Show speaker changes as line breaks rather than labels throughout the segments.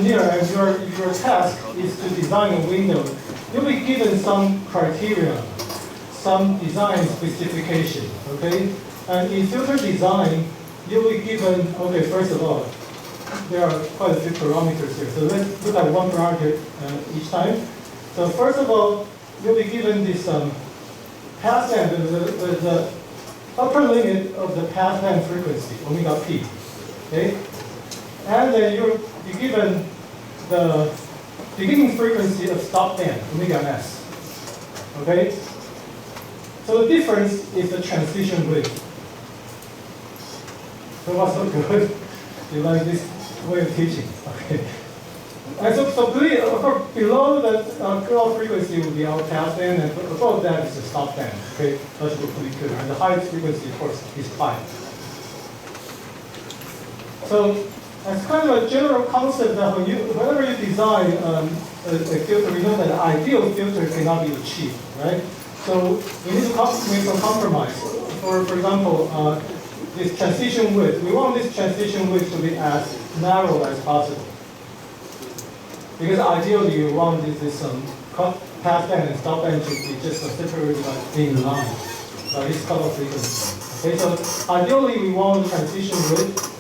engineer and your task is to design a window, you'll be given some criteria, some design specification, okay? And in filter design, you'll be given, okay, first of all, there are quite a few parameters here. So let's look at one parameter each time. So first of all, you'll be given this passband, the upper limit of the passband frequency, omega p, okay? And then you're given the beginning frequency of stop band, omega s, okay? So the difference is the transition width. So what's so good? You like this way of teaching, okay? And so below the cutoff frequency will be our passband, and above that is the stop band, okay? That's pretty good. And the highest frequency, of course, is 5. So as kind of a general concept that whenever you design a filter, we know that the ideal filter cannot be achieved, right? So we need to make some compromise. For example, this transition width. We want this transition width to be as narrow as possible. Because ideally you want this passband and stop band to be just separated in line. So this cutoff frequency. Okay, so ideally we want the transition width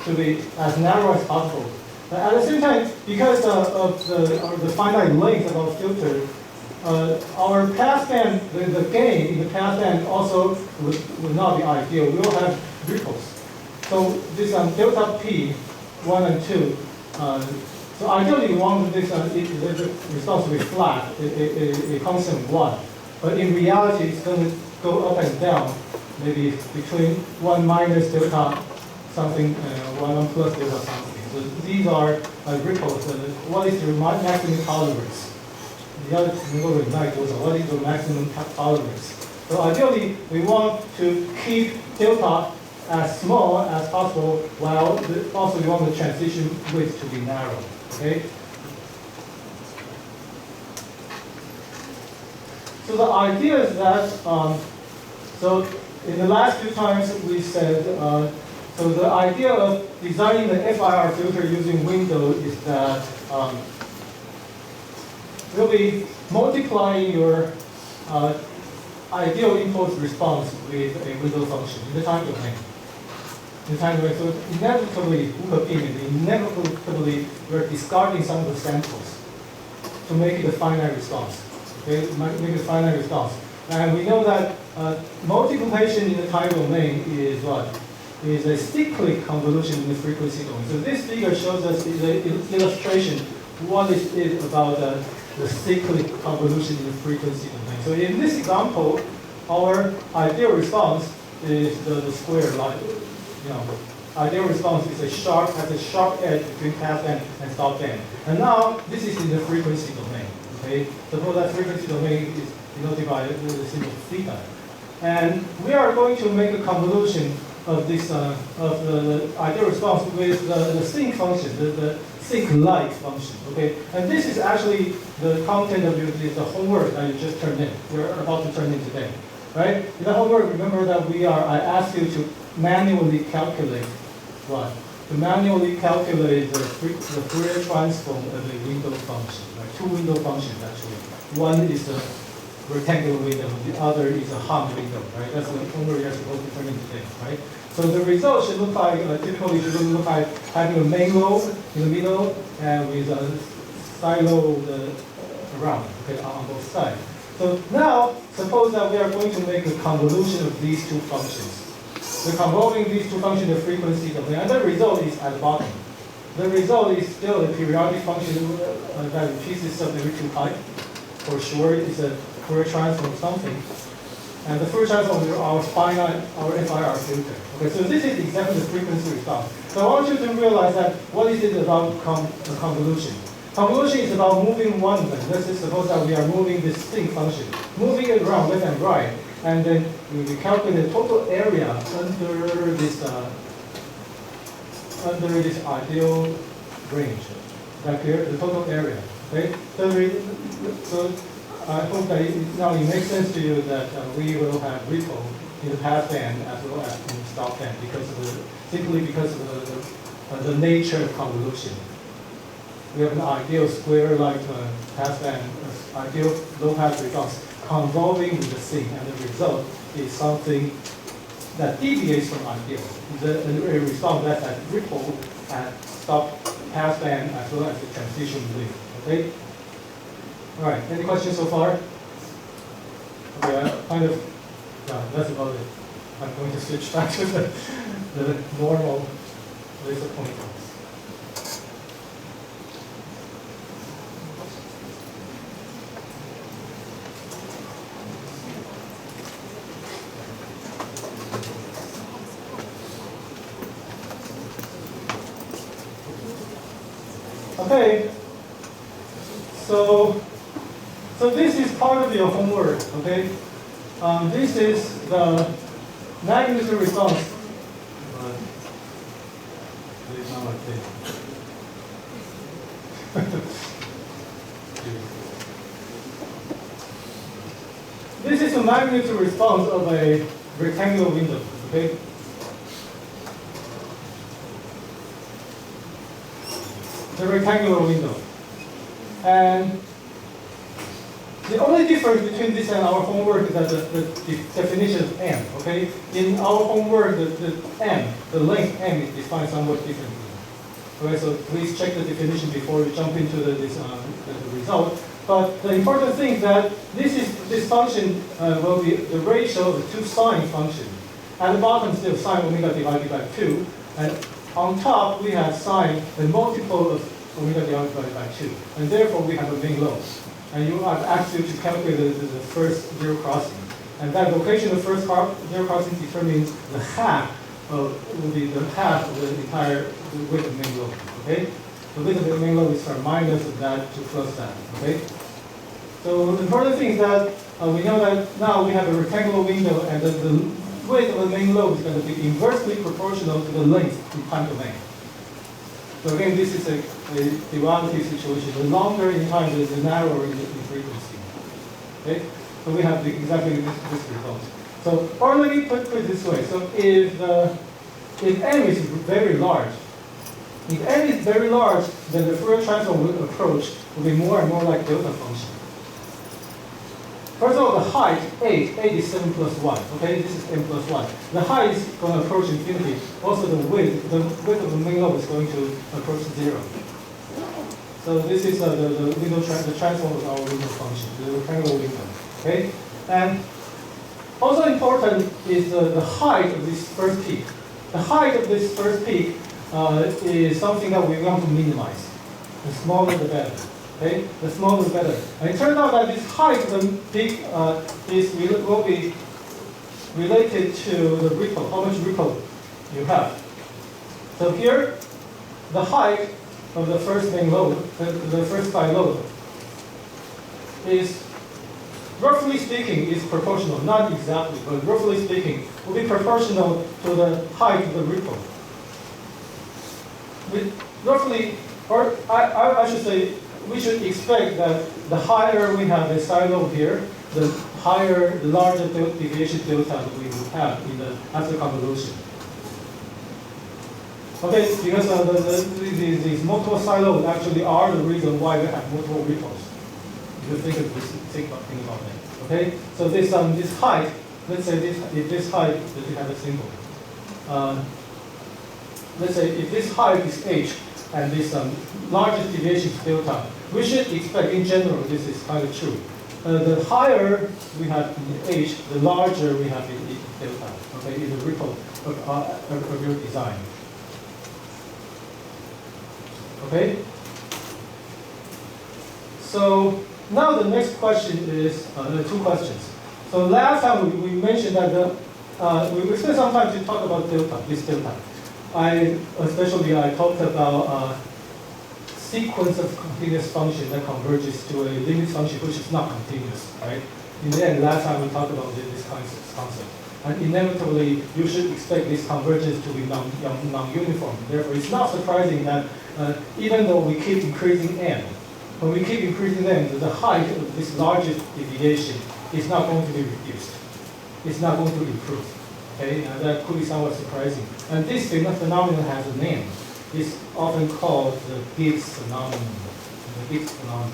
to be as narrow as possible. But at the same time, because of the finite length of our filter, our passband, the gain in the passband also would not be ideal. We will have ripples. So this delta p, 1 and 2. So ideally, we want this the response to be flat, a constant 1. But in reality, it's going to go up and down, maybe between 1 minus delta something, 1 plus delta something. So these are ripples. What is the maximum tolerance? The other what is the maximum tolerance? So ideally, we want to keep delta as small as possible, while also we want the transition width to be narrow. Okay. So the idea is that so in the last few times we said so the idea of designing the FIR filter using window is that we'll be multiplying your ideal impulse response with a window function in the time domain. So inevitably, we're discarding some of the samples to make it a finite response. Okay, make it a finite response. And we know that multiplication in the time domain is what? Is a cyclic convolution in the frequency domain. So this figure shows us the illustration what is it about the cyclic convolution in the frequency domain. So in this example, our ideal response is the square line. Ideal response is has a sharp edge between passband and stop band. And now this is in the frequency domain. Okay, suppose that frequency domain is denoted by the symbol theta, and we are going to make a convolution of this of the ideal response with the sync function, the sync-like function. Okay, and this is actually the content of the homework that you just turned in. We're about to turn in today, right? In the homework, remember that I asked you to manually calculate what? To manually calculate the Fourier transform of a window function, right? 2 window functions actually. One is a rectangular window, the other is a hung window, right? That's the homework you're supposed to turn in today, right? So the result should look like, typically should look like having a main lobe in the middle and with a side lobe around, okay, on both sides. So now, suppose that we are going to make a convolution of these 2 functions. We're convolving these 2 functions in the frequency domain, and the result is at the bottom. The result is still a periodic function that repeats itself every 2 pi. For sure, it's a Fourier transform of something. And the Fourier transform is our FIR filter. Okay, so this is exactly the frequency response. So I want you to realize that what is it about convolution? Convolution is about moving one thing. Let's just suppose that we are moving this sync function, moving it around left and right, and then we calculate the total area under this ideal range. Is that clear? The total area. Okay. So I hope that now it makes sense to you that we will have ripple in the passband as well as in the stop band simply because of the nature of convolution. we have an ideal square like passband, ideal low-pass response convolving with the sink, and the result is something that deviates from ideal. A response that has ripple at stop passband as well as the transition link. Okay? All right, any questions so far? Okay, that's about it. I'm going to switch back to the normal laser pointers. Okay, so this is part of your homework, okay? This is the magnitude response. This is the magnitude response of a rectangular window, okay? The rectangular window. And the only difference between this and our homework is that the definition of M, okay? In our homework, the M, the length M is defined somewhat differently. Okay, so please check the definition before you jump into the result. But the important thing is that this function will be the ratio of the two sine functions. At the bottom, still sine omega divided by 2. And on top, we have sine, the multiple of omega divided by 2. And therefore, we have a mean lobe. And you are asked you to calculate the first zero crossing. And that location of first zero crossing determines the half will be the half of the entire width of the main lobe. Okay? The width of the main lobe is from minus of that to plus that. Okay? So the important thing is that we know that now we have a rectangular window, and the width of the main lobe is going to be inversely proportional to the length in time domain. So again, this is a duality situation. The longer in time, the narrower in frequency. Okay? So we have exactly this result. So, or let me put it this way. So if M is very large, then the Fourier transform approach will be more and more like delta function. First of all, the height, 8 is 7 plus 1. Okay, this is M plus 1. The height is going to approach infinity. Also, the width of the main lobe is going to approach 0. So this is the transform of our window function, the rectangular window. Okay, and also important is the height of this first peak. The height of this first peak is something that we want to minimize. The smaller the better. Okay, the smaller the better. And it turns out that this height of the peak will be related to the ripple, how much ripple you have. So here, the height of the first main lobe, the first side lobe, is roughly speaking is proportional, not exactly, but roughly speaking, will be proportional to the height of the ripple. Roughly, or I should say, we should expect that the higher we have a side lobe here, the larger deviation delta that we will have in the after convolution. Okay, because these multiple side lobes actually are the reason why we have multiple ripples. If you think about that. Okay, so this height, let's say if this height that you have a symbol, let's say if this height is h and this largest deviation is delta, we should expect in general this is kind of true. The higher we have in h, the larger we have in delta. Okay, in the ripple of your design. Okay. So now the next question is two questions. So last time we mentioned that we spent some time to talk about delta, this delta. I talked about sequence of continuous function that converges to a limit function which is not continuous, right? In the end, last time we talked about this concept. And inevitably, you should expect this convergence to be non-uniform. Therefore, it's not surprising that even though we keep increasing n, when we keep increasing n, the height of this largest deviation is not going to be reduced. It's not going to improve. Okay, that could be somewhat surprising. And this phenomenon has a name. is often called the Gibbs phenomenon. The Gibbs phenomenon.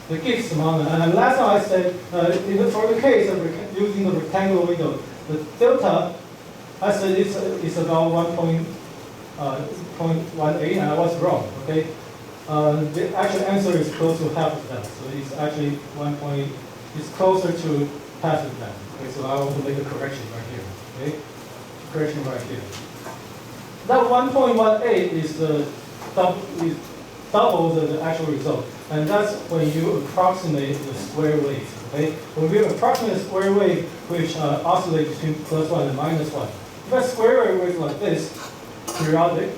The Gibbs phenomenon. And last time I said, for the case of using the rectangular window, the delta, I said it's about 1.18, and I was wrong. Okay, the actual answer is close to half of that. So it's actually it's closer to half of that. Okay, so I want to make a correction right here. Okay, correction right here. That 1.18 is double the actual result. And that's when you approximate the square wave. Okay? When we approximate the square wave, which oscillates between +1 and -1. If a square wave like this, periodic,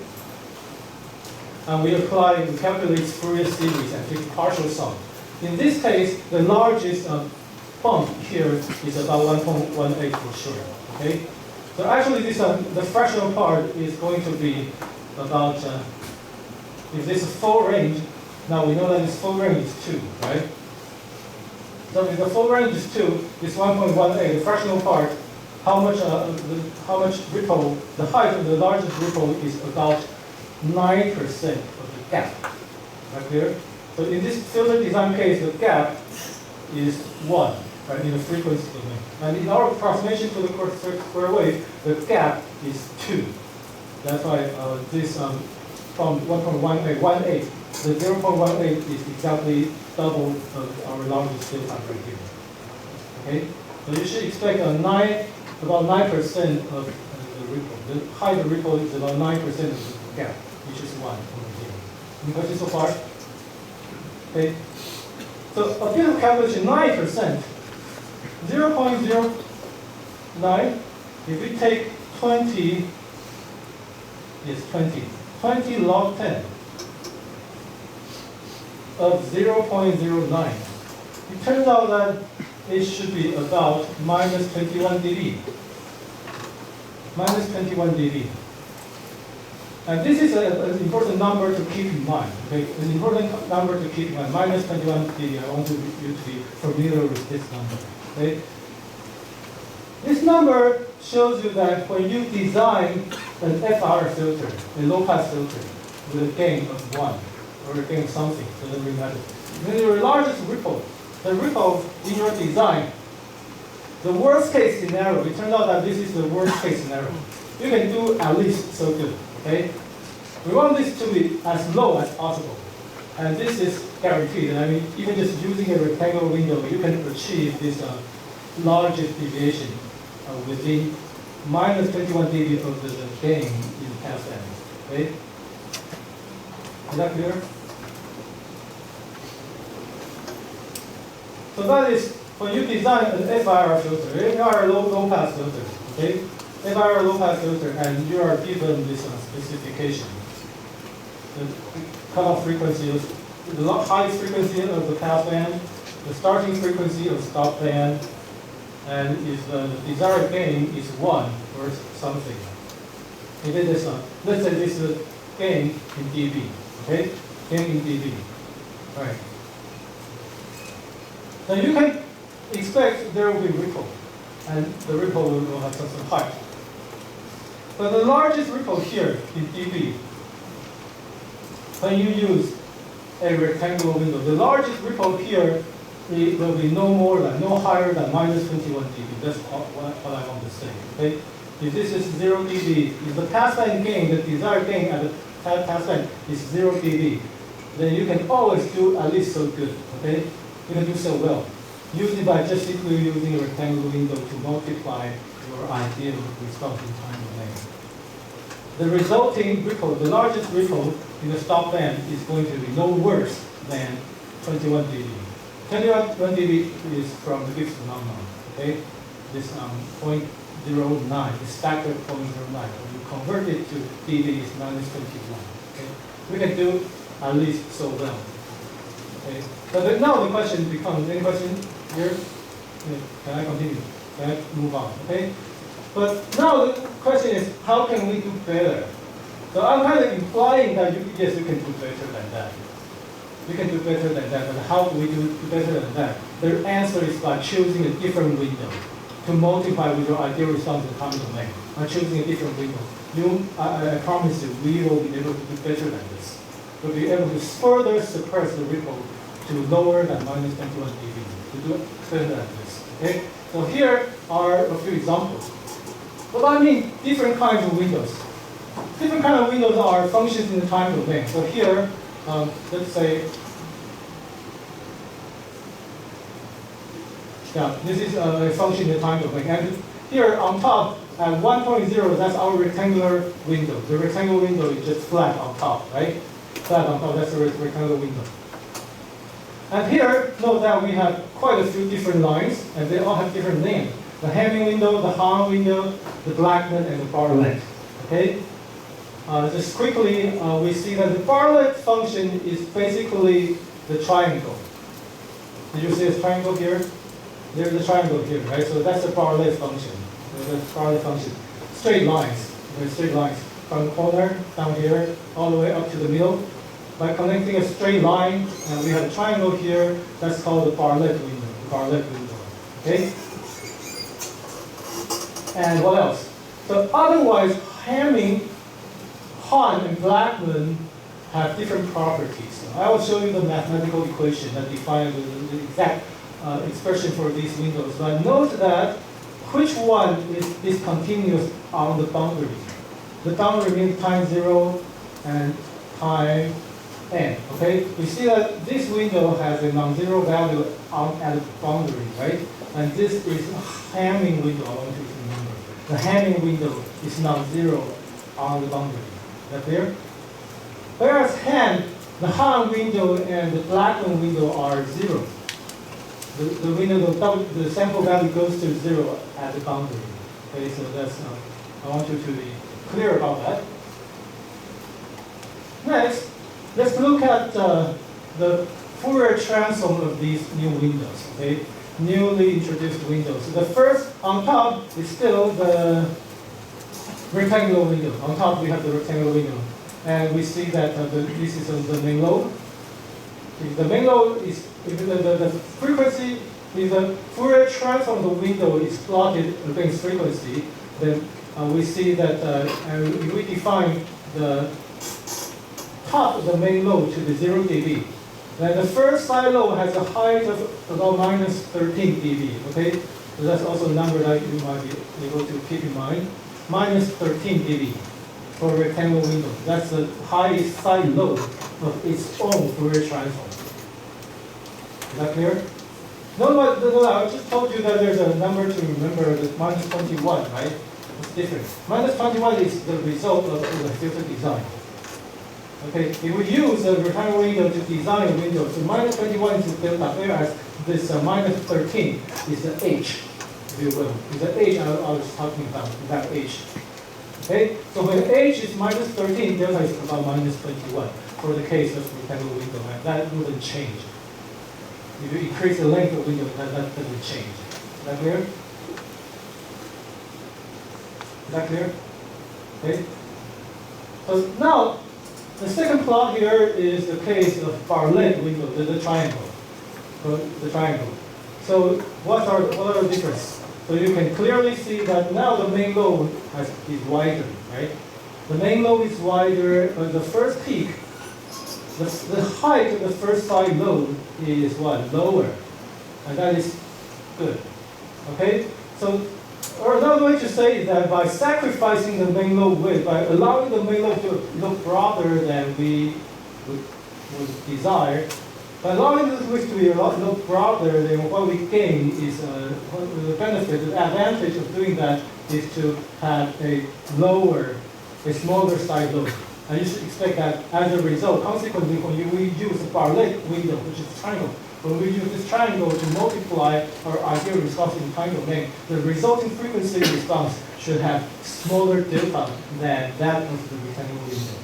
and we calculate Fourier series and take partial sum. In this case, the largest bump here is about 1.18 for sure. Okay? So actually, the fractional part is going to be about, if this is full range, now we know that this full range is 2, right? So if the full range is 2, it's 1.18. The fractional part, how much ripple, the height of the largest ripple is about 9% of the gap. Right clear? So in this filter design case, the gap is 1, right, in the frequency domain. And in our approximation to the square wave, the gap is 2. That's why this from 1.18, the 0.18 is exactly double of our largest delta right here. Okay, so you should expect about 9% of the ripple. The height of the ripple is about 9% of the gap, which is 1 over here. Any questions so far? Okay, so a bit of calculation, 9%, 0.09. If we take 20 log 10 of 0.09. It turns out that it should be about -21 dB. -21 dB. And this is an important number to keep in mind. Okay? An important number to keep in mind. -21 dB. I want you to be familiar with this number. Okay? This number shows you that when you design an FR filter, a low-pass filter, with a gain of 1, or a gain of something, doesn't really matter. When your largest ripple, the ripple in your design, the worst case scenario, it turns out that this is the worst case scenario. You can do at least so good, okay? We want this to be as low as possible. And this is guaranteed. I mean, even just using a rectangular window, you can achieve this largest deviation within -21 dB of the gain in passband. Okay? Is that clear? So that is when you design an FIR filter, FIR low pass filter, okay? FIR low pass filter, and you are given this specification. The cutoff frequency is the highest frequency of the passband, the starting frequency of stop band, and if the desired gain is 1 or something. If it is let's say this is a gain in dB, okay? Gain in dB, right? Now you can expect there will be ripple, and the ripple will have some height. But the largest ripple here in dB, when you use a rectangular window, the largest ripple here will be no higher than -21 dB. That's what I want to say. Okay? If this is 0 dB, if the passband gain, the desired gain at the passband is 0 dB, then you can always do at least so good. Okay? You can do so well. Usually by just simply using a rectangular window to multiply your ideal response in time domain. The resulting ripple, the largest ripple in the stop band is going to be no worse than 21 dB. 21 dB is from the Gibbs phenomenon. Okay, this 0.09, this factor 0.09. When you convert it to dB, it's -21. Okay, we can do at least so well. Okay, but now the question becomes: any question here? Can I continue? Can I move on? Okay, but now the question is, how can we do better? So I'm kind of implying that yes, you can do better than that. We can do better than that. But how do we do better than that? The answer is by choosing a different window to multiply with your ideal response in the time domain. By choosing a different window. I promise you, we will be able to do better than this. We'll be able to further suppress the ripple to lower than minus 21 dB. To do better than this. Okay? So here are a few examples. What I mean, different kinds of windows. Different kinds of windows are functions in the time domain. So here, let's say, yeah, this is a function in the time domain. And here on top, at 1.0, that's our rectangular window. The rectangular window is just flat on top, right? Flat on top, that's the rectangular window. And here, note that we have quite a few different lines, and they all have different names. The Hamming window, the Hahn window, the Blackman, and the Bartlett. Okay? Just quickly, we see that the Bartlett function is basically the triangle. Did you see this triangle here? There's a triangle here, right? So that's the Bartlett function. The Bartlett function. Straight lines. Straight lines. From the corner, down here, all the way up to the middle. By connecting a straight line, and we have a triangle here, that's called the Bartlett window. The Bartlett window. Okay? And what else? So otherwise, Hamming, Hahn, and Blackman have different properties. I will show you the mathematical equation that defines the exact expression for these windows. But note that which one is discontinuous on the boundary? The boundary means time 0 and time n. Okay? We see that this window has a non-zero value at the boundary, right? And this is a Hamming window, I want you to remember. The Hamming window is non-zero on the boundary. Is that clear? Whereas the Hahn window and the Blackman window are 0. The window, the sample value goes to 0 at the boundary. Okay, so that's, I want you to be clear about that. Next, let's look at the Fourier transform of these new windows, okay? Newly introduced windows. So the first on top is still the rectangular window. On top we have the rectangular window. And we see that this is the main lobe. If the main lobe is, if the frequency, if the Fourier transform of the window is plotted against frequency, then we see that if we define the top of the main lobe to the 0 dB, then the first side lobe has a height of about minus 13 dB, okay? So that's also a number that you might be able to keep in mind. Minus 13 dB for a rectangular window. That's the highest side lobe of its own Fourier transform. Is that clear? No, I just told you that there's a number to remember, the minus 21, right? It's different. Minus 21 is the result of the filter design. Okay, if we use a rectangular window to design a window, so minus 21 is the delta, whereas this minus 13 is the H, if you will. Is the H I was talking about, that H. Okay, so when H is minus 13, delta is about minus 21 for the case of rectangular window, and that wouldn't change. If you increase the length of the window, that doesn't change. Is that clear? Is that clear? Okay. So now, the second plot here is the case of Bartlett window, the triangle. The triangle. So what are the differences? So you can clearly see that now the main lobe is wider, right? The main lobe is wider, but the first peak, the height of the first side lobe is what? Lower. And that is good. Okay? So or another way to say is that by sacrificing the main lobe width, by allowing the main lobe to look broader than we would desire, by allowing this width to be a lot look broader, then what we gain is the benefit, the advantage of doing that is to have a smaller side lobe. And you should expect that as a result, consequently, when we use a Bartlett window, which is a triangle, when we use this triangle to multiply our ideal response in time domain, the resulting frequency response should have smaller delta than that of the rectangular window.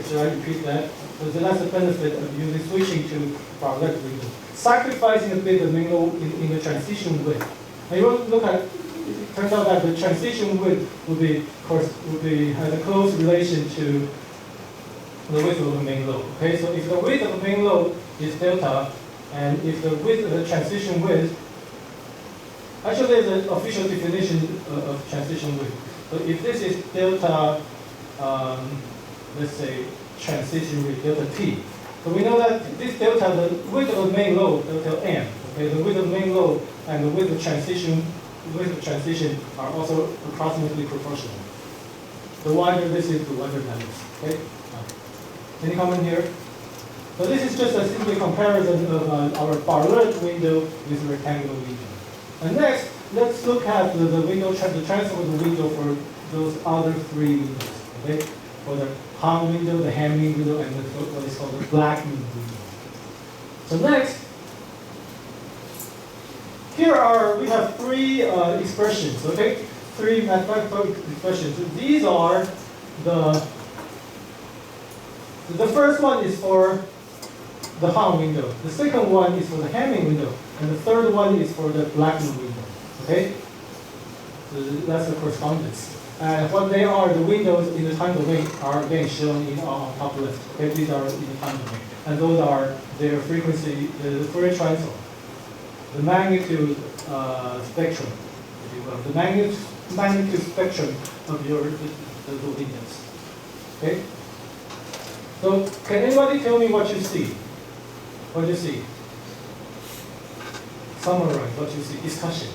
Should I repeat that? So that's the benefit of using switching to Bartlett window. Sacrificing a bit of main lobe in the transition width. Now you want to look at, it turns out that the transition width would be, of course, has a close relation to the width of the main lobe. Okay, so if the width of the main lobe is delta, and if the width of the transition width, actually there's an official definition of transition width. So if this is delta, let's say transition width, delta t. So we know that this delta, the width of the main lobe, delta m. Okay, the width of the main lobe and the width of transition are also approximately proportional. The wider this is, the wider that is. Okay. Any comment here? So this is just a simple comparison of our parallel window with rectangular window. And next, let's look at the window, the transfer of the window for those other three windows. Okay, for the hung window, the hanging window, and what is called the blackening window. So next, we have three expressions. Okay, three mathematical expressions. So these are the first one is for the hung window. The second one is for the hanging window. And the third one is for the blackening window. Okay? So that's the correspondence. And what they are, the windows in the time domain are again shown on top left. Okay? These are in the time domain. And those are their frequency, the Fourier transform. The magnitude spectrum, if you will. The magnitude spectrum of the windows. Okay? So can anybody tell me what you see? What do you see? Summarize what you see. Discussion.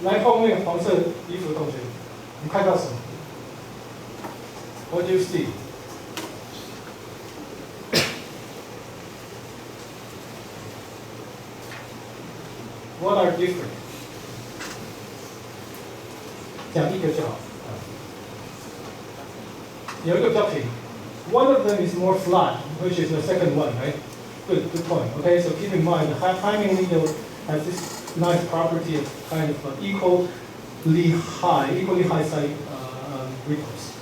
来后面黄色衣服的同学，你看到什么 ？What do you see? What are different? 讲一个就好。有一个比较平。One of them is more flat, which is the second one, right? Good point. Okay, so keep in mind the timing window has this nice property of kind of equally high side ripples.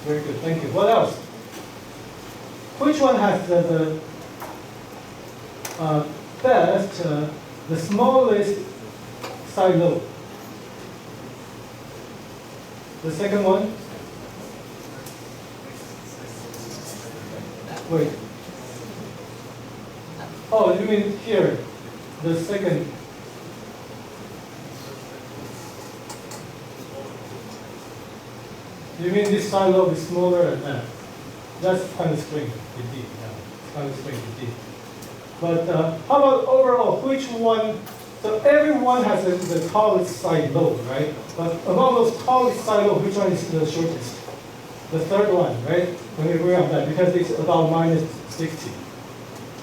Very good, thank you. What else? Which one has the best, the smallest side lobe? The second one? Wait. Oh, you mean here, the second. You mean this side lobe is smaller than that? That's kind of strange, indeed. Yeah, it's kind of strange indeed. But how about overall? Which one? So everyone has the tallest side lobe, right? But among those tallest side lobe, which one is the shortest? The third one, right? We agree on that because it's about minus 60.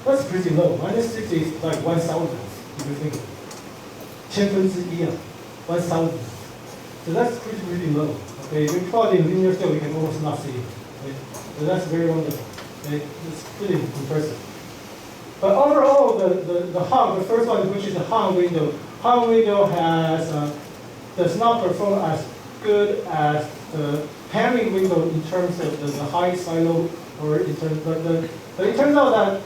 That's pretty low. Minus 60 is like 1,000, if you think of it. 1,000. So that's pretty low. Okay, if we plot in linear scale, we can almost not see it. Okay? So that's very wonderful. Okay? It's pretty impressive. But overall, the first one, which is the hung window does not perform as good as the hanging window in terms of the high side lobe, or in terms, but it turns out that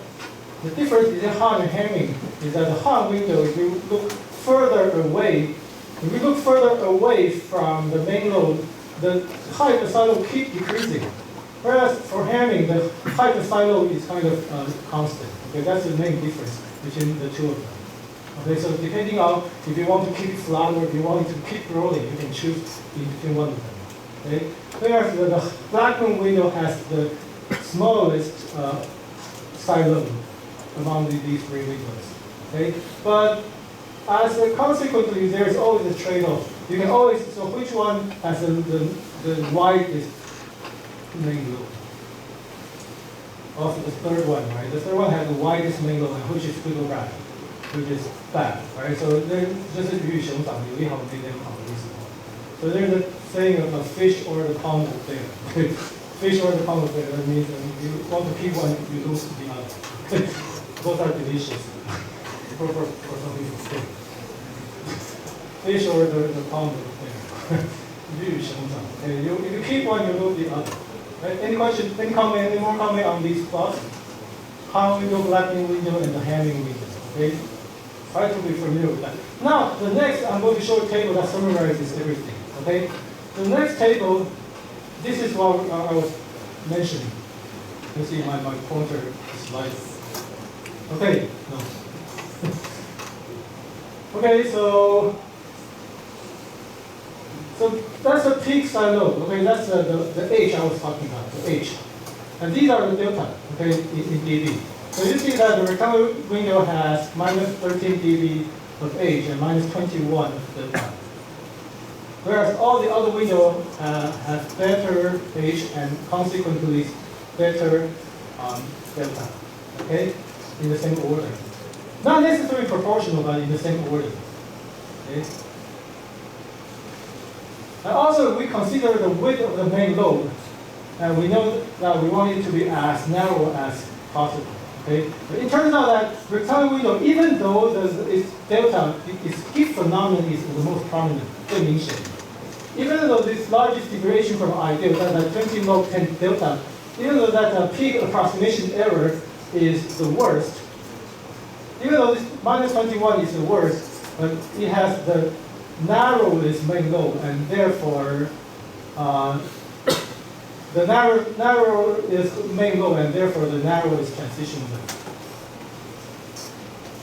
the difference between hung and hanging is that the hung window, if you look further away from the main lobe, the height of the side lobe keeps decreasing. Whereas for hanging, the height of the side lobe is kind of constant. Okay, that's the main difference between the two of them. Okay, so depending on if you want to keep it flat or if you want it to keep rolling, you can choose between one of them. Okay, whereas the blackening window has the smallest side lobe among these three windows. Okay, but as a consequently, there's always a trade-off. You can always, so which one has the widest main lobe? Also the third one, right? The third one has the widest main lobe, which is good or bad, which is bad, right? So there's just a So there's a saying of a fish or the pound of bear. Fish or the pound of bear, that means you want to keep one, you lose the other. Both are delicious for some people. Fish or the pound of bear. If you keep one, you lose the other. Right? Any question? Any more comment on these plots? Hung window, blackening window, and the hanging window. Okay? Try to be familiar with that. Now, the next, I'm going to show a table that summarizes everything. Okay? The next table this is what I was mentioning. You see my pointer slides. Okay, no. Okay, so that's the peak side load. Okay, that's the H I was talking about, the H. And these are the delta, okay, in dB. So you see that the rectangular window has minus 13 dB of H and minus 21 of delta. Whereas all the other windows have better H and consequently better delta, okay, in the same order. Not necessarily proportional, but in the same order. Okay. And also, we consider the width of the main lobe, and we know that we want it to be as narrow as possible. Okay. But it turns out that rectangular window, even though its delta, its gift phenomenon is the most prominent, 最明显. Even though this largest deviation from ideal, that 20 log 10 delta, even though that peak approximation error is the worst, even though this minus 21 is the worst, but it has the narrowest main lobe, and therefore the narrow is main lobe, and therefore the narrowest transition width.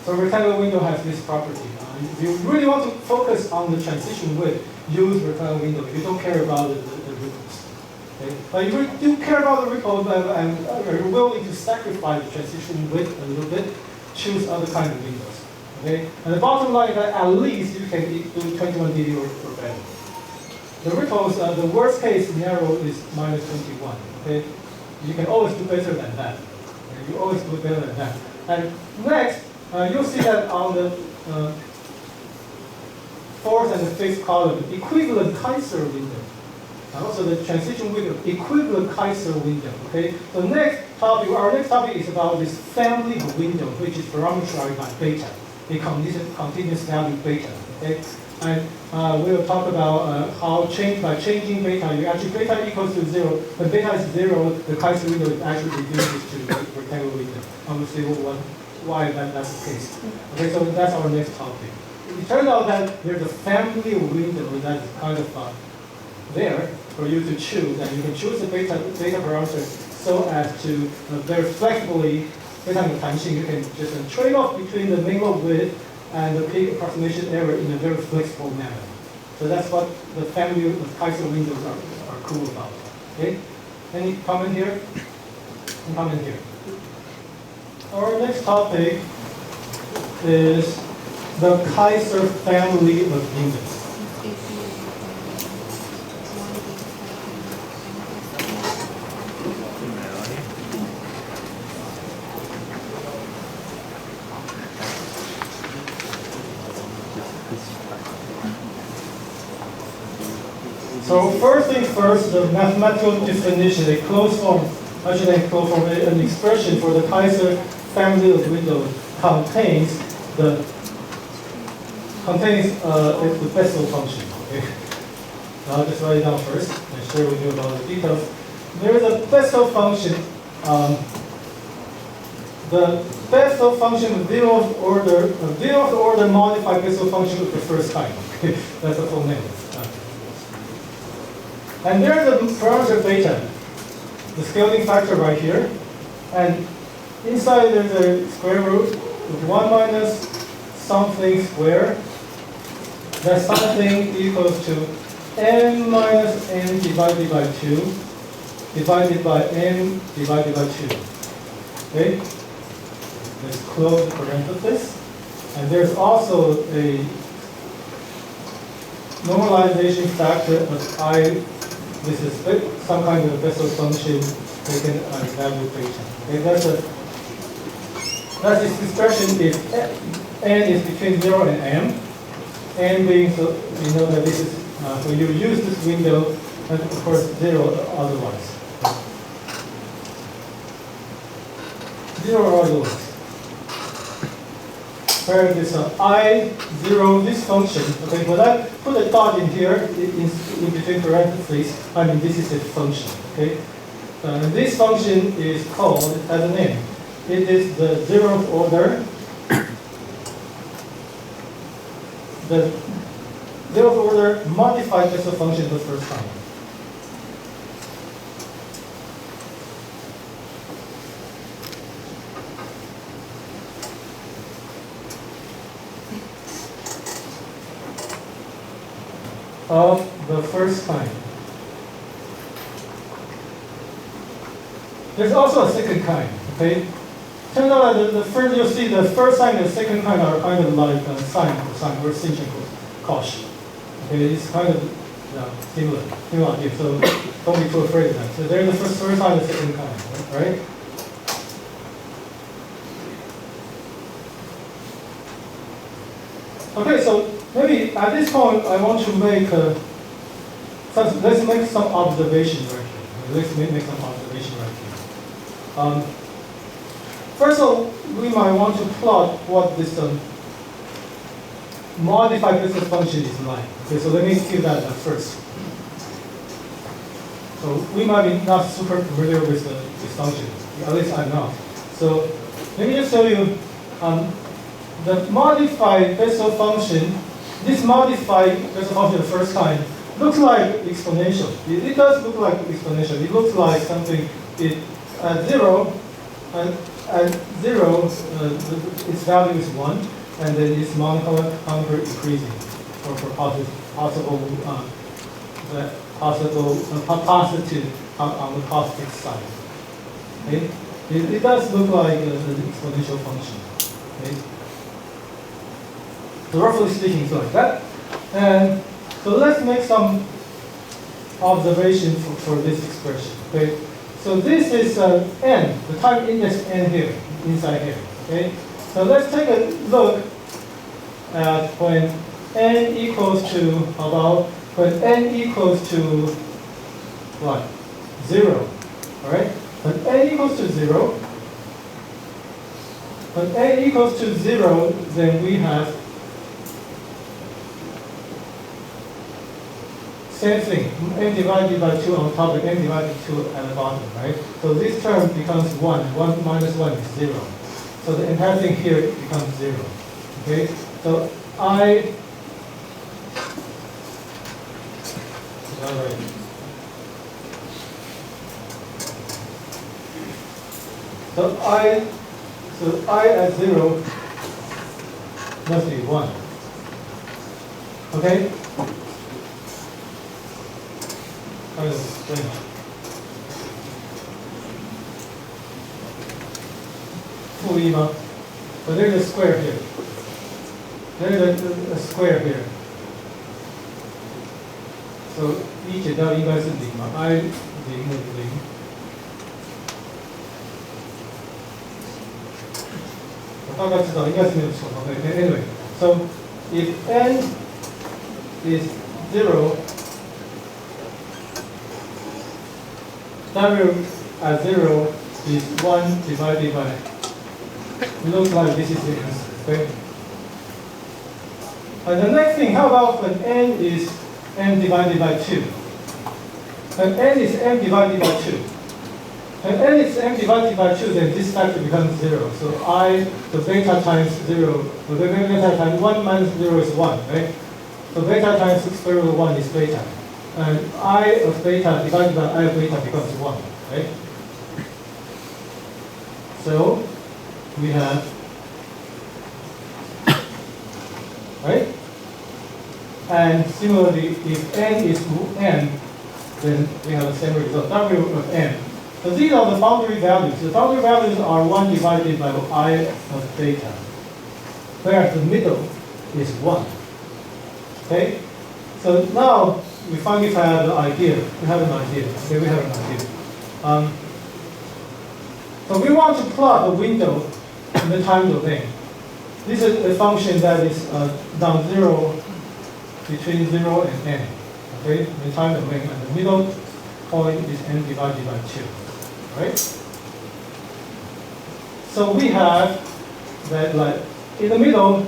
So rectangular window has this property. If you really want to focus on the transition width, use rectangular window. You don't care about the ripples. Okay? But if you do care about the ripples and are willing to sacrifice the transition width a little bit, choose other kind of windows. Okay? And the bottom line is that at least you can do 21 dB or better. The ripples, the worst case scenario is minus 21. Okay? You can always do better than that. Okay? You always do better than that. And next, you'll see that on the fourth and the fifth column, equivalent Kaiser window. Also the transition window, equivalent Kaiser window. Okay. So our next topic is about this family of window, which is parameterized by beta, a continuous value beta. Okay. And we'll talk about how by changing beta, beta equals to 0. When beta is 0, the Kaiser window is actually reduces to the rectangular window. And we'll see why that's the case. Okay, so that's our next topic. It turns out that there's a family of windows that is kind of there for you to choose, and you can choose the beta parameter so as to very flexibly, based on the tension, you can just trade off between the main lobe width and the peak approximation error in a very flexible manner. So that's what the family of Kaiser windows are cool about. Okay? Any comment here? Any comment here? Our next topic is the Kaiser family of windows. So first thing first, the mathematical definition, a closed form, an expression for the Kaiser family of windows contains the Bessel function. Okay? I'll just write it down first and share with you about the details. There is a Bessel function. The Bessel function of zeroth order modified Bessel function of the first kind. Okay? That's the full name. And there's a parameter beta, the scaling factor right here. And inside there's a square root of 1 minus something squared. That something equals to n minus n divided by 2 divided by n divided by 2. Okay? Let's close the parenthesis. And there's also a normalization factor of I. This is some kind of Bessel function taken as value beta. Okay, that's this expression if n is between 0 and m. N being, so we know that this is, when you use this window, and of course 0 otherwise. 0 otherwise. Where this I0, this function, okay, when I put a dot in here, in between parentheses, I mean this is a function, okay? And this function is called, it has a name. It is the 0th order. The 0th order modified Bessel function the first time. of the first kind. There's also a second kind, okay? Turns out that the first, you'll see the first sign and the second kind are kind of like sine, cosine, or sinh and cos. Okay, it's kind of similar idea, so don't be too afraid of that. So there's the first sign and the second kind, right? Okay, so maybe at this point I want to make let's make some observation right here. Let's make some observation right here. First of all, we might want to plot what this modified business function is like. Okay, so let me give that first. So we might be not super familiar with this function. At least I'm not. So let me just show you the modified Bessel function. This modified Bessel function, the first kind, looks like exponential. It does look like exponential. It looks like something at zero, its value is 1, and then it's counter increasing for positive positive on the positive side. Okay? It does look like an exponential function. Okay? So roughly speaking, it's like that. And so let's make some observations for this expression. Okay? So this is n, the time index n here, inside here. Okay? So let's take a look at when n equals to when n equals to what? 0. Alright? When n equals to 0, then we have same thing, n divided by 2 on top and n divided by 2 at the bottom, right? So this term becomes 1. 1 minus 1 is 0. So the entire thing here becomes 0. Okay? So I at 0 must be 1. Okay? But there's a square here. There's a square here. So 一减掉应该是0嘛 ，I 0的0。我大概知道应该是没有错。Okay, anyway, so if n is 0. W at 0 is 1 divided by, it looks like this is the answer, okay? And the next thing, how about when n is n divided by 2? When n is n divided by 2. When n is n divided by 2, then this factor becomes 0. So the beta times 0, the beta times 1 minus 0 is 1, right? So beta times square root of 1 is beta. And I of beta divided by I of beta becomes 1, right? So we have, right? And similarly, if n is n, then we have the same result, W of n. So these are the boundary values. The boundary values are 1 divided by I of beta, whereas the middle is 1. Okay? So now, we finally have an idea. We have an idea. Okay, we have an idea. So we want to plot a window in the time domain. This is a function that is non-zero between 0 and n. Okay, in the time domain, and the middle point is n divided by 2. Right? So we have that, like, in the middle,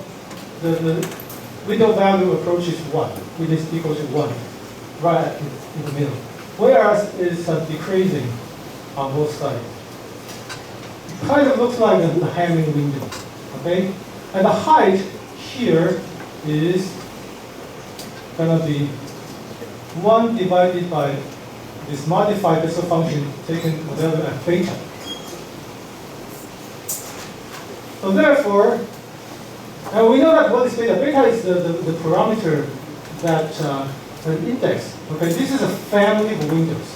the window value approaches 1, which is equal to 1. Right in the middle, whereas it's decreasing on both sides. It kind of looks like a hanging window, okay? And the height here is going to be 1 divided by this modified Bessel function taken whatever at beta. So therefore, and we know that what is beta? Beta is the parameter that an index. Okay, this is a family of windows.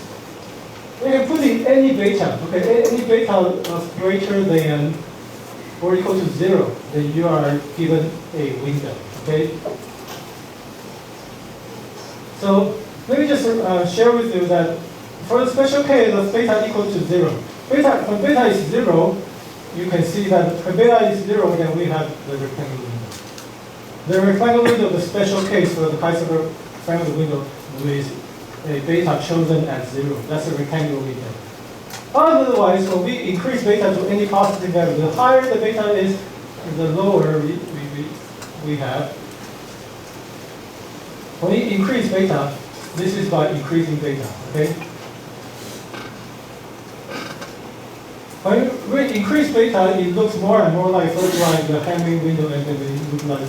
You can put in any beta. Okay, any beta of greater than or equal to 0, then you are given a window. Okay. So let me just share with you that for the special case of beta equal to 0, when beta is 0, you can see that when beta is 0, then we have the rectangular window. The rectangular window, the special case for the Kaiser family window with a beta chosen at 0. That's a rectangular window. Otherwise, when we increase beta to any positive value, the higher the beta is, the lower we have. When we increase beta, this is by increasing beta, okay? When we increase beta, it looks more and more like the Hamming window, and then it looks like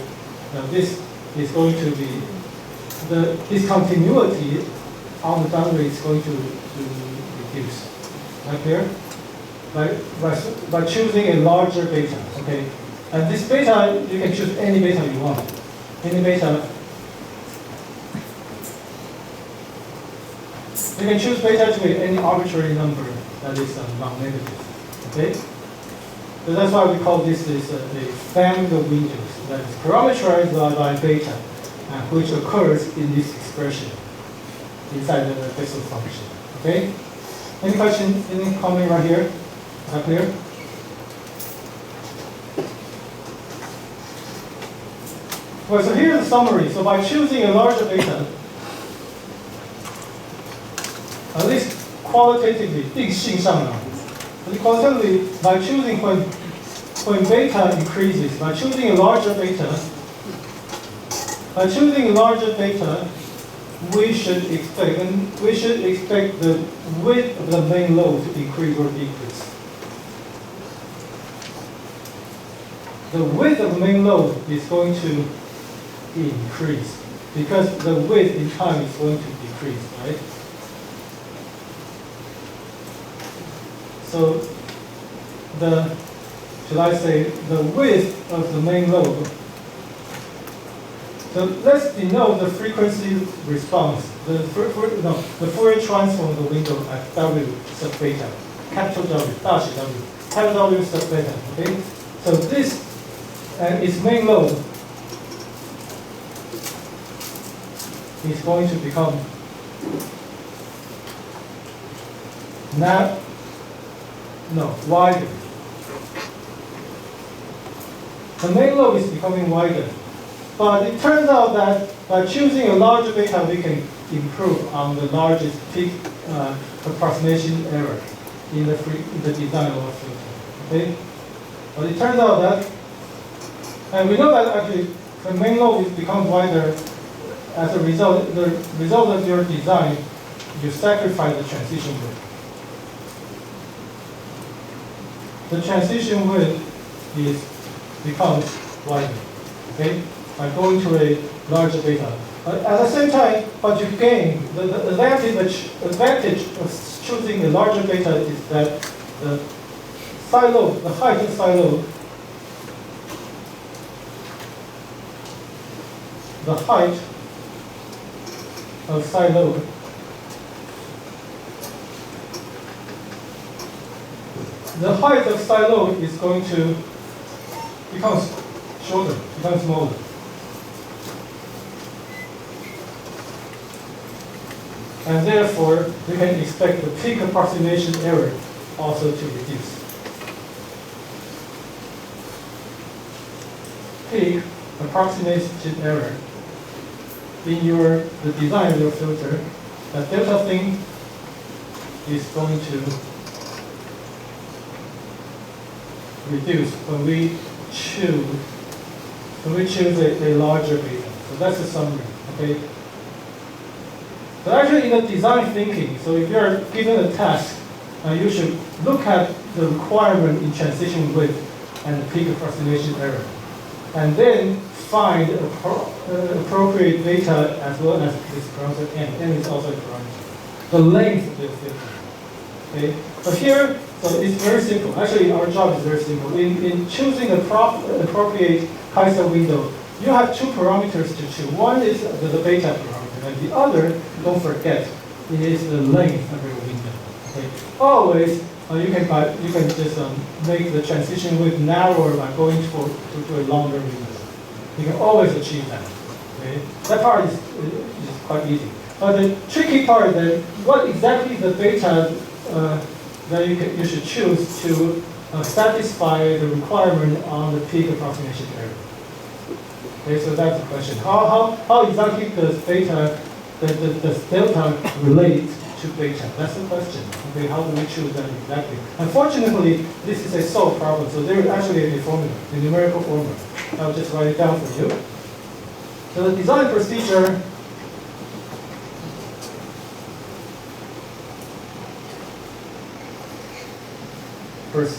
this is going to be, the discontinuity on the downward is going to reduce. Right here? By choosing a larger beta, okay? And this beta, you can choose any beta you want. Any beta. You can choose beta to be any arbitrary number that is non-negative, okay? So that's why we call this a family of windows that is parameterized by beta, which occurs in this expression inside the Bessel function, okay? Any question, any comment right here? Is that clear? Well, so here's the summary. So by choosing a larger beta, at least qualitatively, 定性上了. Qualitatively, by choosing when beta increases, by choosing a larger beta, we should expect the width of the main lobe to increase or decrease. The width of the main lobe is going to increase because the width in time is going to decrease, right? So should I say the width of the main lobe? So let's denote the frequency response, the Fourier transform of the window at W sub beta, capital W, 大写 W, capital W sub beta. Okay, so this and its main lobe is going to become wider. The main lobe is becoming wider. But it turns out that by choosing a larger beta, we can improve on the largest peak approximation error in the design of a filter. Okay? But it turns out that, and we know that actually the main lobe becomes wider as a result. The result of your design, you sacrifice the transition width. The transition width becomes wider. Okay? By going to a larger beta. At the same time, what you gain, the advantage of choosing a larger beta is that the height of side lobe, the height of side lobe is going to become shorter, become smaller. And therefore, we can expect the peak approximation error also to reduce. Peak approximation error in the design of your filter, that delta thing is going to reduce when we choose a larger beta. So that's the summary. Okay. But actually, in the design thinking, so if you are given a task, you should look at the requirement in transition width and the peak approximation error, and then find appropriate beta as well as this parameter n. N is also a parameter. The length of the filter. Okay. But here, so it's very simple. Actually, our job is very simple. In choosing an appropriate Kaiser window, you have two parameters to choose. One is the beta parameter. And the other, don't forget, is the length of your window. Okay? Always, you can just make the transition width narrower by going to a longer window. You can always achieve that. Okay? That part is quite easy. But the tricky part is what exactly the beta that you should choose to satisfy the requirement on the peak approximation error. Okay, so that's the question. How exactly does beta, does delta relate to beta? That's the question. Okay, how do we choose that exactly? Unfortunately, this is a solved problem, so there is actually a formula, a numerical formula. I'll just write it down for you. So the design procedure let's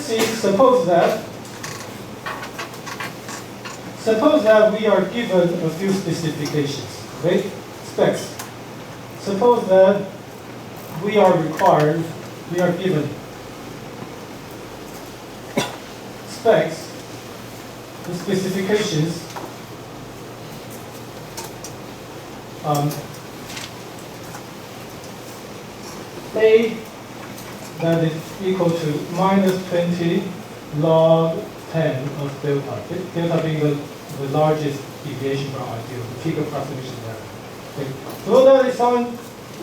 see, suppose that we are given a few specifications, okay? Specs. Suppose that we are given specs, the specifications, A that is equal to -20 log 10 of delta. Delta being the largest deviation from ideal, the peak approximation error. Okay. So that is going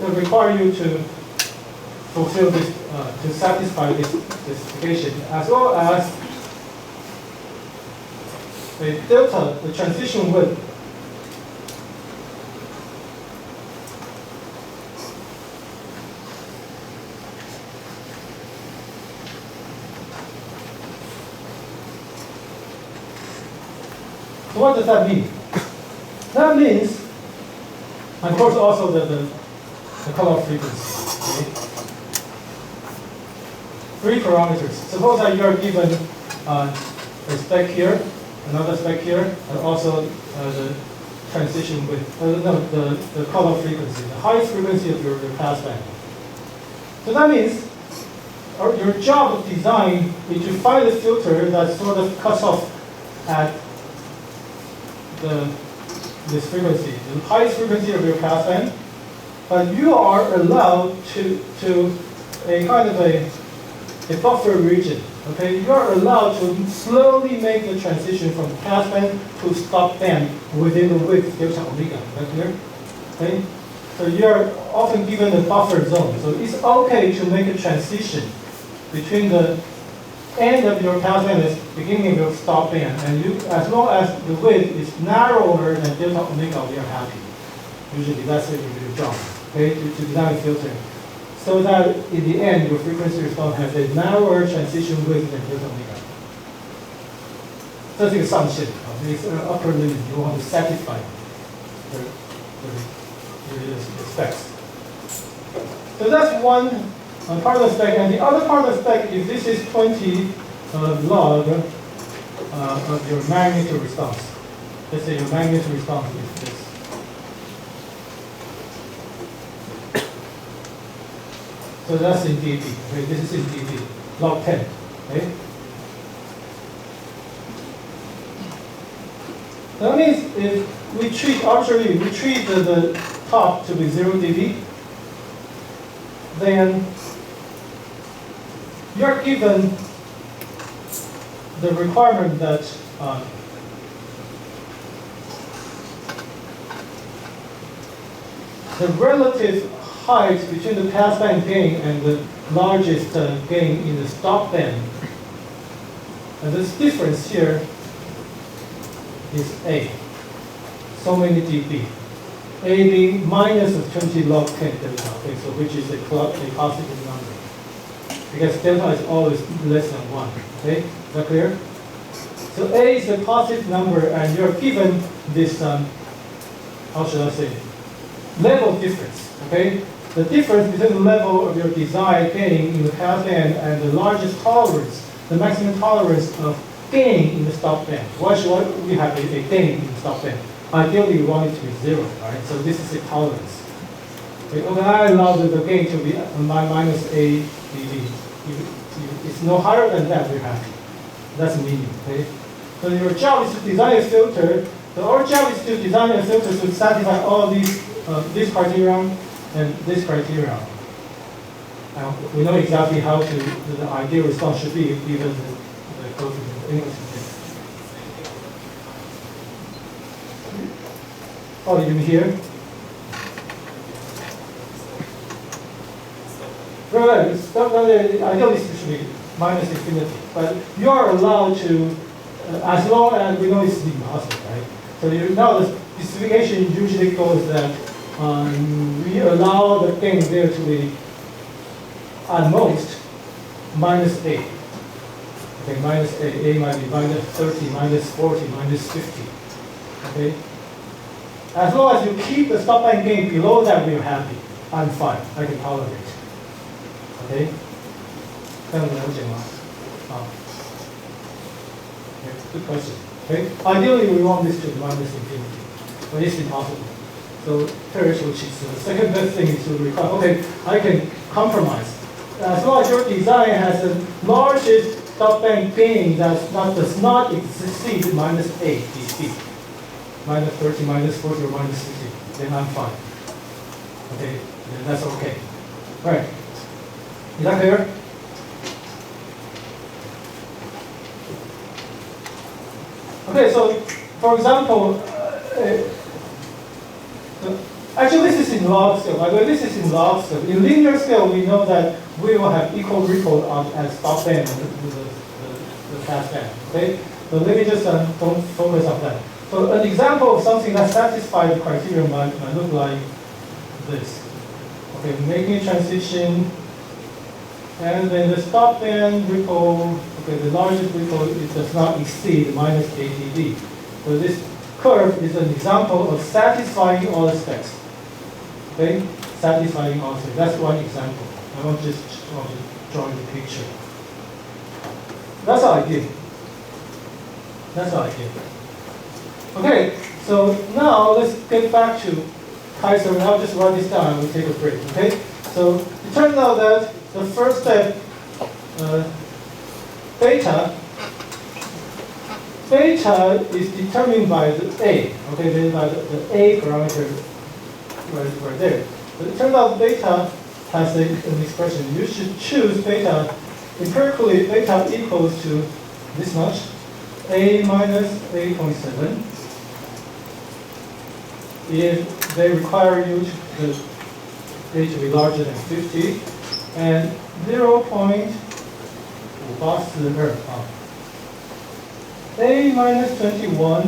to require you to fulfill this, to satisfy this specification, as well as the delta, the transition width, so what does that mean? That means, of course, also the cutoff frequency. Okay? 3 parameters. Suppose that you are given a spec here, another spec here, and also the transition with the cutoff frequency, the highest frequency of your passband. So that means your job of design is to find a filter that sort of cuts off at this frequency, the highest frequency of your passband, but you are allowed to a kind of a buffer region. Okay, you are allowed to slowly make the transition from passband to stop band within the width delta omega. Is that clear? Okay, so you are often given a buffer zone. So it's okay to make a transition between the end of your passband and the beginning of your stop band, and you, as long as the width is narrower than delta omega, we are happy. Usually that's your job. Okay, to design a filter, so that in the end your frequency response has a narrower transition width than delta omega. 这是一个上限，it's an upper limit. You want to satisfy the specs. So that's one part of the spec, and the other part of the spec is this is 20 log of your magnitude response. Let's say your magnitude response is this. So that's in dB. Okay, this is in dB, log 10. Okay. That means if we treat arbitrarily, we treat the top to be 0 dB, then you are given the requirement that the relative height between the passband gain and the largest gain in the stop band, and this difference here is A, so many dB. A being minus of 20 log 10 delta, okay, so which is a positive number. Because delta is always less than 1, okay? Is that clear? So A is a positive number, and you're given this, how should I say, level difference, okay? The difference between the level of your desired gain in the passband and the largest tolerance, the maximum tolerance of gain in the stop band. Why should we have a gain in the stop band? Ideally, we want it to be 0, right? So this is a tolerance. Okay, I allow the gain to be minus A dB. If it's no higher than that, we're happy. That's the meaning. Okay? So your job is to design a filter. So our job is to design a filter to satisfy all these this criterion and this criterion. We know exactly how to the ideal response should be given the coefficient English. Oh, you here? Right, ideally it should be minus infinity, but you are allowed to, as long as we know it's impossible, right? So now the specification usually goes that we allow the gain there to be at most minus A. Okay, minus A. A might be minus 30, minus 40, minus 50. Okay? As long as you keep the stop band gain below that, we're happy. I'm fine. I can tolerate. Okay? 这样了解吗？好。Okay, good question. Okay? Ideally, we want this to be minus infinity, but it's impossible. So, which is the second best thing is to require, okay, I can compromise. As long as your design has the largest stop band gain that does not exceed minus 8 dB, minus 30, minus 40, or minus 50, then I'm fine. Okay, then that's okay. All right. Is that clear? Okay, so for example, actually this is in log scale. By the way, this is in log scale. In linear scale, we know that we will have equal ripple at stop band and the pass band. Okay, so let me just don't focus on that. So an example of something that satisfies the criteria might look like this. Okay, making a transition. And then the stop band ripple, okay, the largest ripple, it does not exceed minus 8 dB. So this curve is an example of satisfying all the specs. Okay, satisfying all specs. That's one example. I want to draw the picture. That's how I did. That's how I did. Okay, so now let's get back to Kaiser. I'll just write this down and we'll take a break. Okay, so it turns out that the first step, beta is determined by the A, okay, then by the A parameter right there. But it turns out beta has an expression. You should choose beta, empirically beta equals to this much, A minus 8.7. If they require you to A to be larger than 50, and 0.542 A minus 21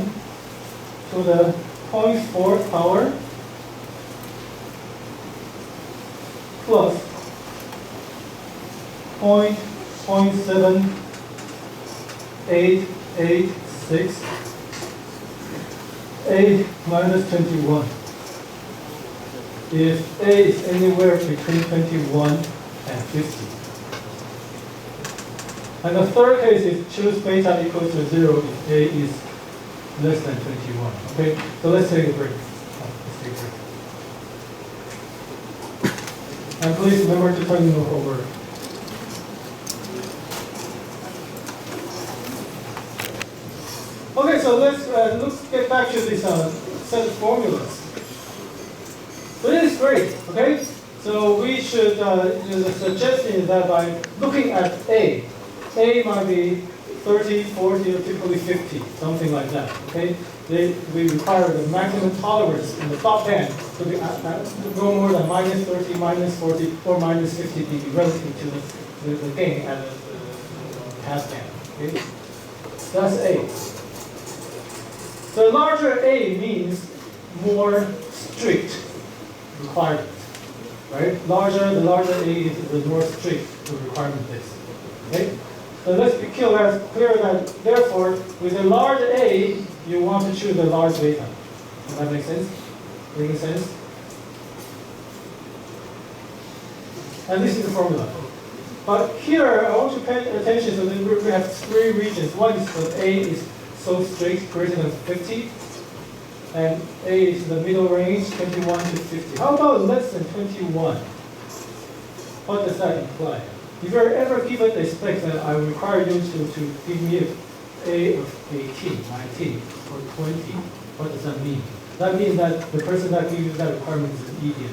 to the 0.4 power plus 0.7886 A minus 21. If A is anywhere between 21 and 50. And the third case is choose beta equals to 0 if A is less than 21. Okay, so let's take a break. Let's take a break. And please remember to turn them over. Okay, so let's get back to this set of formulas. So this is great, okay? So we should, the suggestion is that by looking at A might be 30, 40, or typically 50, something like that, okay? We require the maximum tolerance in the top band to be no more than minus 30, minus 40, or minus 50 dB relative to the gain at the pass band, okay? That's A. So larger A means more strict requirement, right? The larger A is the more strict the requirement is, okay? So let's be clear that therefore, with a large A, you want to choose a large beta. Does that make sense? Making sense? And this is the formula. But here, I want to pay attention so that we have three regions. One is that A is so strict, greater than 50. and A is the middle range, 21 to 50. How about less than 21? What does that imply? If you're ever given a spec that I require you to give me A of 18, 19, or 20, what does that mean? That means that the person that gives you that requirement is an idiot.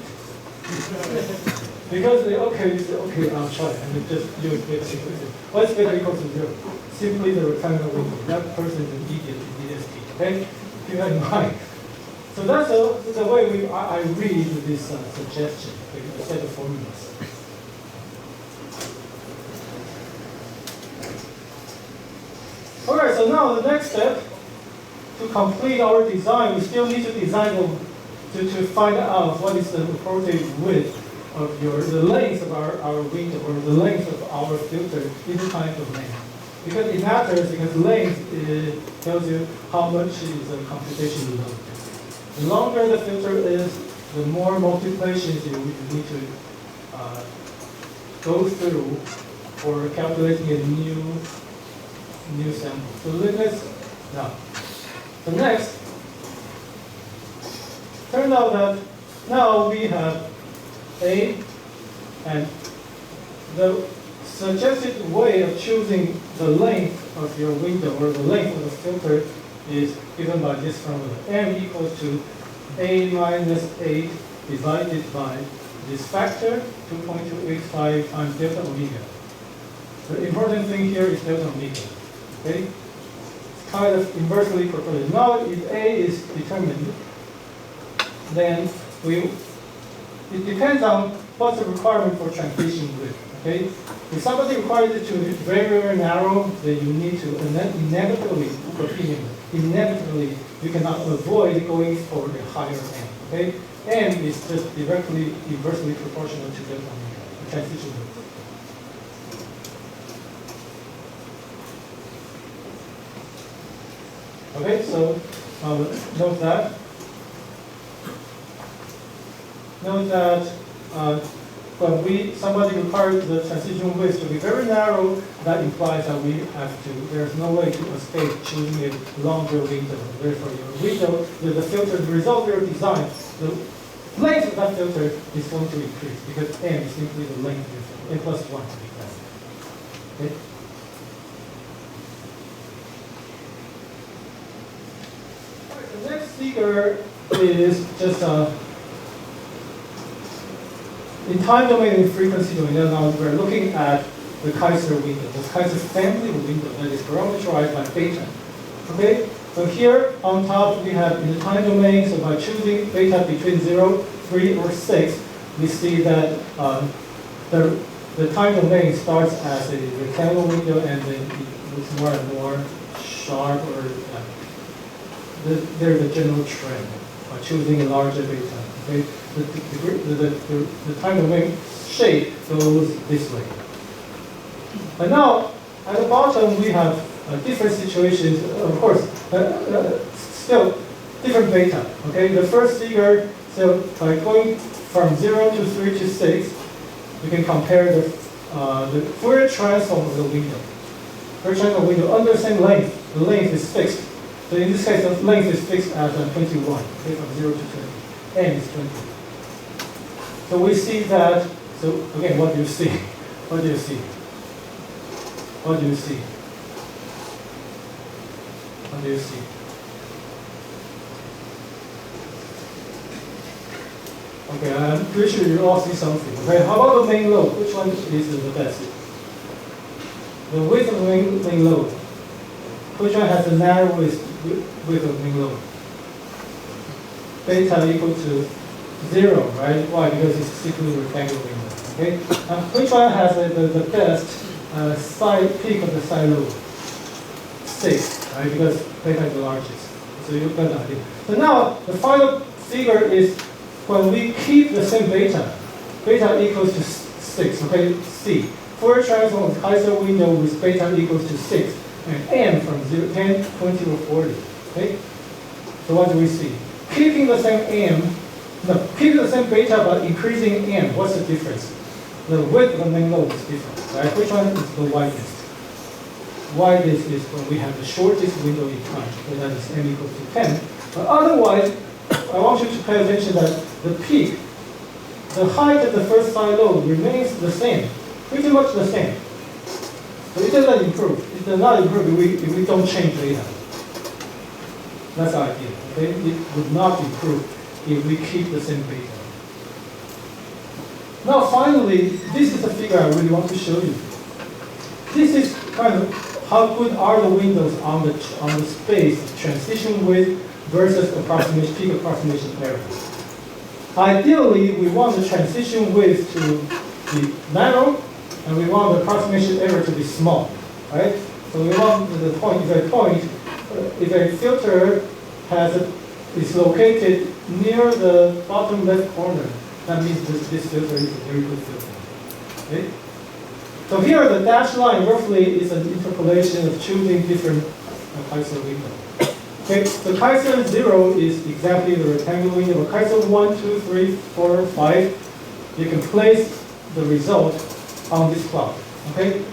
Because they, okay, I'll try, and they just do it beta equals to, what's beta equals to 0? Simply the rectangular window. That person is an idiot in DSP, okay? Keep that in mind. So that's the way I read this suggestion, okay, a set of formulas. All right, so now the next step, to complete our design, we still need to design to find out what is the appropriate width of the length of our window, or the length of our filter in the time domain. Because it matters, because length tells you how much is the computation load. The longer the filter is, the more multiplications you need to go through for calculating a new sample. So let's now. So next, turns out that now we have A, and the suggested way of choosing the length of your window, or the length of the filter, is given by this formula. M equals to A minus 8 divided by this factor, 2.285 times delta omega. The important thing here is delta omega. Okay? It's kind of inversely proportional. Now, if A is determined, then it depends on what's the requirement for transition width. Okay? If somebody requires it to be very, very narrow, then you need to inevitably, you cannot avoid going for a higher M. Okay? M is just directly inversely proportional to delta omega, the transition width. Okay, so note that when somebody requires the transition width to be very narrow, that implies that there's no way to escape choosing a longer window. Therefore, your window, the filter, the result of your design, the length of that filter is going to increase because M is simply the length of your filter, M plus 1 to be exact. Okay? The next figure is just in time domain and frequency domain. Now we're looking at the Kaiser window, the Kaiser family of window that is parameterized by beta. Okay, so here on top we have in the time domain. So by choosing beta between 0, 3, or 6, we see that the time domain starts as a rectangular window and then it looks more and more sharp, or there's a general trend by choosing a larger beta. Okay, the time domain shape goes this way. And now at the bottom we have different situations. Of course, still different beta. Okay, the first figure. So by going from 0 to 3 to 6, we can compare the Fourier transform of the window. Fourier transform window under the same length. The length is fixed. So in this case, the length is fixed at 21, okay, from 0 to 20. N is 20. So we see that, so again, what do you see? What do you see? What do you see? What do you see? Okay, I'm pretty sure you all see something. Okay, how about the main load? Which one is the best? The width of the main load. Which one has the narrowest width of main load? Beta equal to 0, right? Why? Because it's simply rectangular window. Okay. Which one has the best side peak of the side load? 6, right? Because beta is the largest. So you've got the idea. So now the final figure is when we keep the same beta. Beta equals to 6. Okay. C. Fourier transform of Kaiser window with beta equals to 6 and M from 0, 10, 20, or 40. Okay. So what do we see? Keeping the same M, keeping the same beta but increasing M, what's the difference? The width of the main lobe is different, right? Which one is the widest? Widest is when we have the shortest window in time, so that is M equals to 10. But otherwise, I want you to pay attention that the peak, the height of the first side lobe remains the same, pretty much the same. So it does not improve. It does not improve if we don't change beta. That's the idea. Okay? It would not improve if we keep the same beta. Now finally, this is the figure I really want to show you. This is kind of how good are the windows on the space transition width versus approximation, peak approximation error. Ideally, we want the transition width to be narrow, and we want the approximation error to be small, right? So we want the point, if a filter is located near the bottom left corner, that means this filter is a very good filter. Okay? So here the dashed line roughly is an interpolation of choosing different Kaiser windows. Okay, so Kaiser 0 is exactly the rectangular window. But Kaiser 1, 2, 3, 4, 5, you can place the result on this plot. Okay?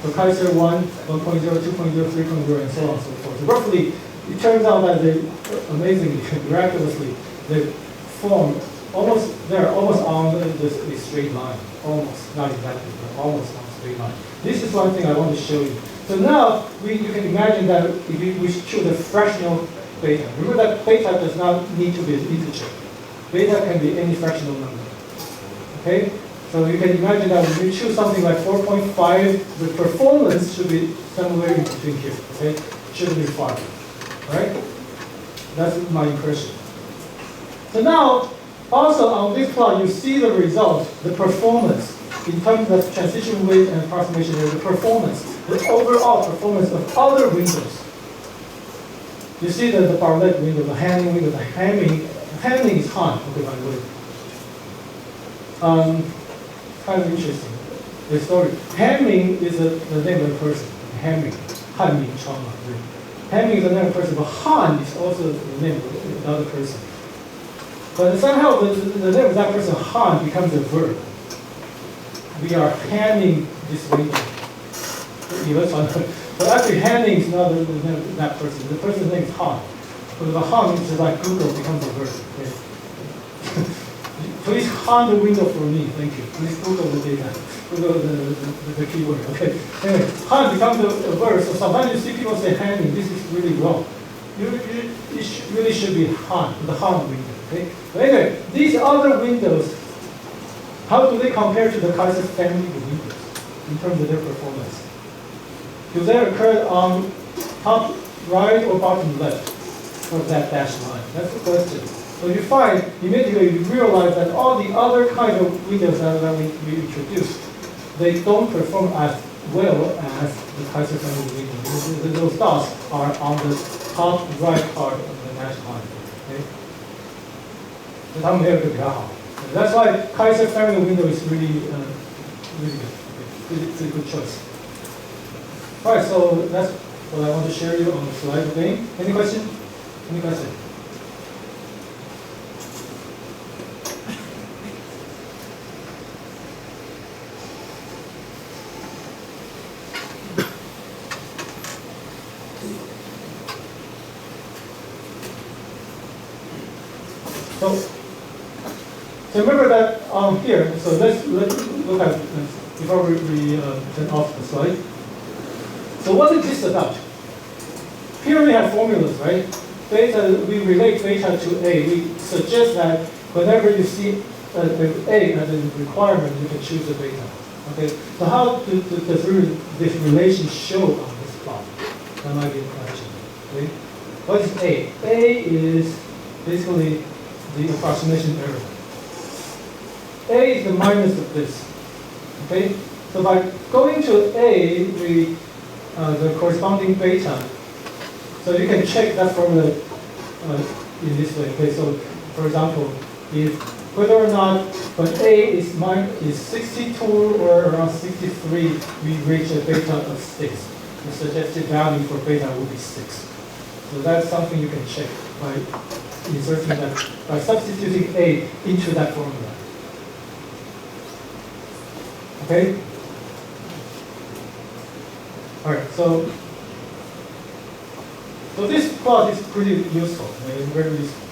So Kaiser 1, 1.0, 2.0, 3.0, and so on and so forth. So roughly, it turns out that they amazingly, miraculously, they form they're almost on the straight line. Almost, not exactly, but almost on a straight line. This is one thing I want to show you. So now, you can imagine that if we choose a fractional beta. Remember that beta does not need to be an integer. Beta can be any fractional number. Okay? So you can imagine that when we choose something like 4.5, the performance should be somewhere in between here. Okay? Shouldn't be far. Right? That's my impression. So now, also on this plot, you see the result, the performance, in terms of transition width and approximation error, the performance, the overall performance of other windows. You see the Bartlett window, the Hamming window, the Hamming is Han, okay, by the way. Kind of interesting. The story. Hamming is the name of a person. Hamming. Han Ming Chang. Hamming is the name of a person, but Han is also the name of another person. But somehow the name of that person, Han, becomes a verb. We are hamming this window. But actually, hamming is not the name of that person. The person's name is Han. But the Han is like Google becomes a verb. Okay? Please Han the window for me, thank you. Please Google the data, Google the keyword. Okay. Anyway, Han becomes a verb. So sometimes you see people say hamming. This is really wrong. It really should be Han, the Han window. Okay? But anyway, these other windows, how do they compare to the Kaiser family of windows in terms of their performance? Do they occur on top right or bottom left of that dashed line? That's the question. So you find, immediately you realize that all the other kind of windows that we introduced, they don't perform as well as the Kaiser family windows. Those dots are on the top right part of the dashed line. Okay? That's why Kaiser family window is really, really good. It's a good choice. All right, so that's what I want to share you on the slide again. Any question? Any question? So remember that here, so let's look at, before we turn off the slide. So what is this about? Here we have formulas, right? Beta, we relate beta to A. We suggest that whenever you see A as a requirement, you can choose a beta. Okay, so how does this relation show on this plot? That might be a question. Okay, what is A? A is basically the approximation error. A is the minus of this. Okay, so by going to A, the corresponding beta. So you can check that formula in this way. Okay, so for example, if whether or not when A is 62 or around 63, we reach a beta of 6. The suggested value for beta will be 6. So that's something you can check by inserting that, by substituting A into that formula. Okay? All right, so So this plot is pretty useful, very useful.